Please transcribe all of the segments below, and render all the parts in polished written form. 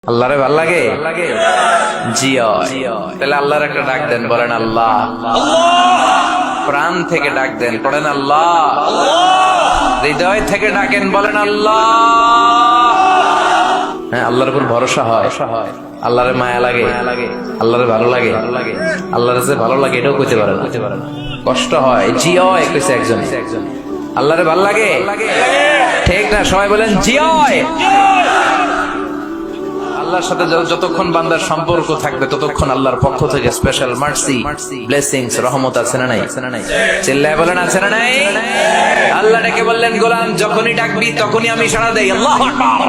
আল্লাহরে ভাল লাগে জি তাহলে আল্লাহর একটা ডাক দেন, বলেন আল্লাহ। প্রাণ থেকে ডাক দেন, পড়েন আল্লাহ। হৃদয় থেকে ডাকেন, বলেন আল্লাহ। হ্যাঁ, আল্লাহর উপর ভরসা হয়, আল্লাহরে মায়া লাগে, আল্লাহরে ভালো লাগে, আল্লাহর যে ভালো লাগে এটাও কইতে পারে না, কষ্ট হয়। জি কইছে একজন, আল্লাহরে ভালো লাগে, ঠিক না? সবাই বলেন জি। আল্লাহর সাথে যতক্ষণ বান্দার সম্পর্ক থাকবে ততক্ষণ আল্লাহর পক্ষ থেকে স্পেশাল মার্সি, ব্লেসিংস, রহমত আছে না নাই? চিল্লায় বলেন আছে না নাই? আল্লাহ ডেকে বললেন, গোলাম যখনই ডাকবি তখনই আমি সাড়া দেই। আল্লাহু আকবার।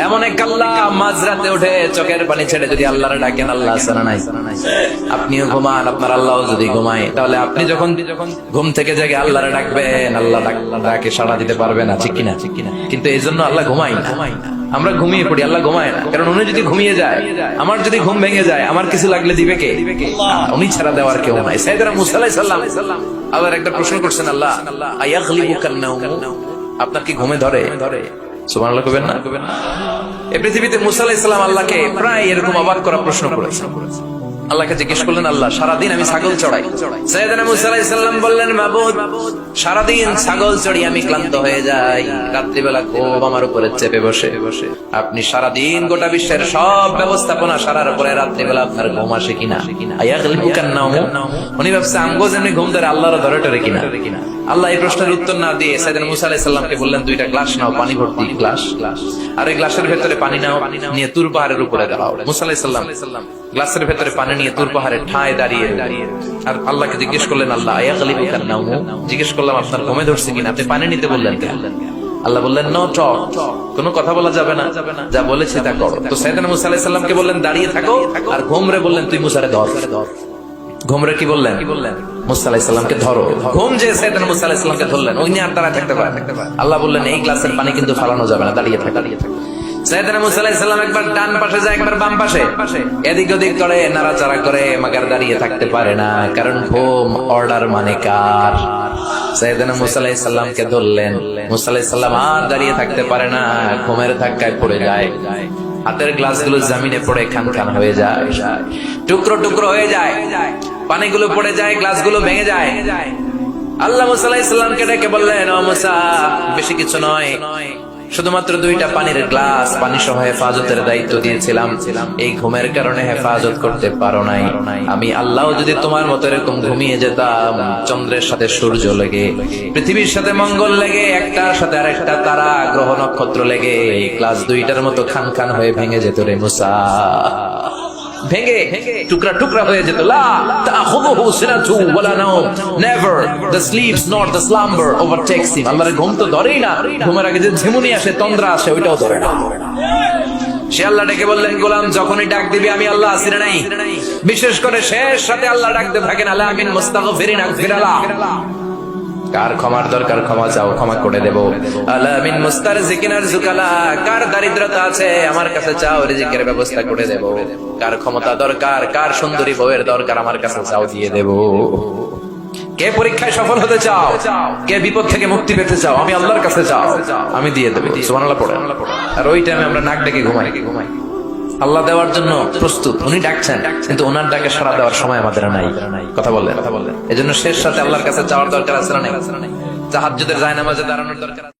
এমন এক আল্লাহ মাঝরাতে উঠে চোখের পানি ছেড়ে যদি আল্লাহরে ডাকেন, আল্লাহ আছে না নাই? আপনিও ঘুমান, আপনার আল্লাহও যদি ঘুমায়, তাহলে আপনি যখন ঘুম থেকে জেগে আল্লাহরে ডাকবেন, আল্লাহ ডাকে সাড়া দিতে পারবে না, ঠিক কিনা? কিন্তু এই জন্য আল্লাহ ঘুমায় না, আমরা ঘুমিয়ে পড়ি, আল্লাহ ঘুমায় না। কারণ উনি যদি ঘুমিয়ে যায়, আমার যদি ঘুম ভেঙে যায়, আমার কিছু লাগলে দিবে কে? উনি ছাড়া দেওয়ার কেউ নাই। সাইয়েদনা মুসা আলাইহিস সালাম আল্লাহর একটা প্রশ্ন করছেন, আল্লাহ আয়াগলিবুকান নাওম, আপনার কি ঘুমে ধরে? সুবহানাল্লাহ কইবেন না? এই পৃথিবীতে মুসা আলাইহিস সালাম আল্লাহকে প্রায় এরকম অবাক করা প্রশ্ন করেছেন। আল্লাহকে জিজ্ঞেস করলেন, আল্লাহ সারাদিন আমি ছাগল চড়াই। সাইয়েদনা মুসা আলাইহিস সালাম বললেন, মাবুদ সারাদিন ছাগল চড়ি আমি ক্লান্ত হয়ে যাই, রাত্রিবেলা ঘুম আমার উপরে চেপে বসে। আপনি সারাদিন গোটা বিশ্বের সব ব্যবস্থাপনা সারার পরে রাত্রিবেলা আপনার ঘুম আসে কিনা? আয়াগলিবুকান নাওম, উনি ভাবছে আমগো যেমনি ঘুম ধরে আল্লাহর ধরে টরে কিনা। আল্লাহ এই প্রশ্নের উত্তর না দিয়ে সাইয়েদনা মুসা আলাইহিস সালামকে বললেন, দুইটা গ্লাস নাও, পানি ভর্তি গ্লাস, আর এই গ্লাসের ভেতরে পানি নাও, নিয়ে তুর পাহাড়ের উপরে দাও। মুসা আলাইহিস সালাম গ্লাসের ভেতরে পানি নিয়ে তুর পাহাড়ের ঠায় দাঁড়িয়ে আর আল্লাহকে জিজ্ঞেস করলেন, আল্লাহ আয়াগলিবুকান নাওম, জিজ্ঞেস করলাম আপনার ঘুমে ধরছে কিনা, আপনি পানি নিতে বললেন কেন? আল্লাহ বললেন, নো টক, কোনো কথা বলা যাবে না, যা বলেছি তা করো। তো সাইয়েদনা মুসা আলাইহিস সালামকে বললেন দাঁড়িয়ে থাকো, আর ঘুমরে বললেন তুই মুসারে ধর। ঘুমরে কি বললেন? মুসা আলাইহিস সালামকে ধরো। ঘুম যে সাইয়েদনা মুসা আলাইহিস সালামকে ধরলেন, ওই আর দাঁড়ায় থাকতে পারে? আল্লাহ বললেন এই গ্লাসের পানি কিন্তু ফালানো যাবে না, দাঁড়িয়ে থাক। সাইয়েদনা মুসা আলাইহিস সালাম একবার ডান পাশে যায়, একবার বাম পাশে, এদিক ওদিক করে, নাড়াচাড়া করে, মাগার দাঁড়িয়ে থাকতে পারে না, কারণ ঘুম অর্ডার মানে কার? সাইয়েদনা মুসা আলাইহিস সালামকে ধরলেন, মুসা আলাইহিস সালাম আর দাঁড়িয়ে থাকতে পারে না, ঘুমের ধাক্কায় পড়ে যায়, হাতের গ্লাসগুলো জমিনে পড়ে খান খান হয়ে যায়, টুকরো টুকরো হয়ে যায়, পানিগুলো পড়ে যায়, গ্লাসগুলো ভেঙে যায়। আল্লাহ মুসা আলাইহিস সালামকে ডেকে বললেন, ও মুসা, বেশি কিছু নয়, শুধুমাত্র দুইটা পানির গ্লাস, পানি সহ হেফাজতের দায়িত্ব দিয়েছিলাম, এই ঘুমের কারণে হেফাজত করতে পারো নাই। আমি আল্লাহ যদি তোমার মতো এরকম ঘুমিয়ে যেতাম, চন্দ্রের সাথে সূর্য লেগে, পৃথিবীর সাথে মঙ্গল লেগে, একটার সাথে আরেকটা তারা, গ্রহ নক্ষত্র লেগে, এই গ্লাস দুইটার মতো খান খান হয়ে ভেঙে যেত রে মুসা, ভেঙে টুকরা টুকরা হয়ে যেত। লা তাখুযুহু সিনাতু ওয়ালা নাওম, never the sleeps not the slumber overtakes him. আল্লাহর ঘুম তো ধরেই না, ঘুমের আগে যে ঝিমুনি আসে, তন্দ্রা আসে, ওইটাও ধরে না। সে আল্লাহ ডেকে বললেন, গোলাম যখনই ডাক দিবি আমি আল্লাহ আছি না নাই? বিশেষ করে শেষ রাতে আল্লাহ ডাকতে থাকেন, আলা মিন মুস্তাগফিরিন আগফিরালা, কার ক্ষমার দরকার ক্ষমা চাও, ক্ষমা করে দেব। আলা মিন মুস্তারজিকিন আরজুকালা, কার দারিদ্রতা আছে আমার কাছে চাও, রিজিকের ব্যবস্থা করে দেব। কার ক্ষমতা দরকার, কার সুন্দরী বউয়ের দরকার, আমার কাছে চাও, দিয়ে দেব। কে পরীক্ষায় সফল হতে চাও, কে বিপদ থেকে মুক্তি পেতে চাও, আমি আল্লাহর কাছে চাও, আমি দিয়ে দেব। সুবহানাল্লাহ পড়ে। আর ওই টাইমে আমরা নাক ডেকে ঘুমাই। আল্লাহ দেওয়ার জন্য প্রস্তুত, উনি ডাকছেন, কিন্তু ওনার ডাকে সাড়া দেওয়ার সময় আমাদের নাই। কথা বললেন, এজন্য শেষ সাথে আল্লাহর কাছে চাওয়ার দরকার আছে না নাই? তাহাজ্জুদের জায়নামাজে দাঁড়ানোর দরকার।